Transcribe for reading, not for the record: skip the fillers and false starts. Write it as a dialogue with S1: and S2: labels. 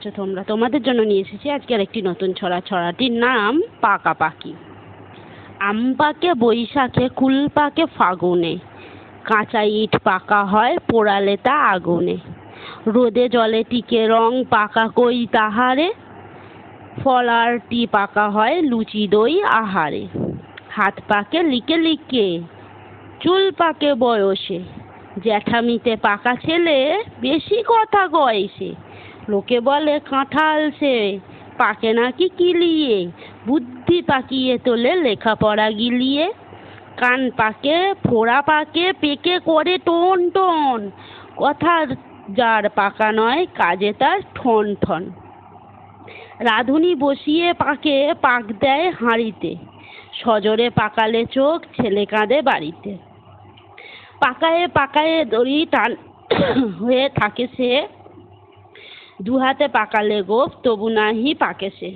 S1: আছো তোমরা? তোমাদের জন্য নিয়ে এসেছি আজকের একটি নতুন ছড়া। ছড়াটির নাম পাকাপাকি। আম পাকে বৈশাখে, কুল পাকে ফাগুনে, কাঁচা ইট পাকা হয় পোড়ালে তা আগুনে। রোদে জলে টিকে রং পাকা কই তাহারে, ফলারটি পাকা হয় লুচি দই আহারে। হাত পাকে লিকে লিকে, চুল পাকে বয়সে, জ্যাঠামিতে পাকা ছেলে বেশি কথা কয় সে। লোকে বলে কাঁঠাল সে, পাকে নাকি কিলিয়ে, বুদ্ধি পাকিয়ে তোলে লেখাপড়া গিলিয়ে। কান পাকে, ফোড়া পাকে, পেকে করে টন টন, কথা যার পাকা নয় কাজে তার ঠন ঠন। রাঁধুনি বসিয়ে পাকে পাক দেয় হাঁড়িতে, সজোরে পাকালে চোখ ছেলে কাঁদে বাড়িতে। পাকায়ে পাকায়ে দড়ি টান হয়ে থাকে সে, দুহাতে পাকালে গোঁফ তবু নাহি পাকে সে।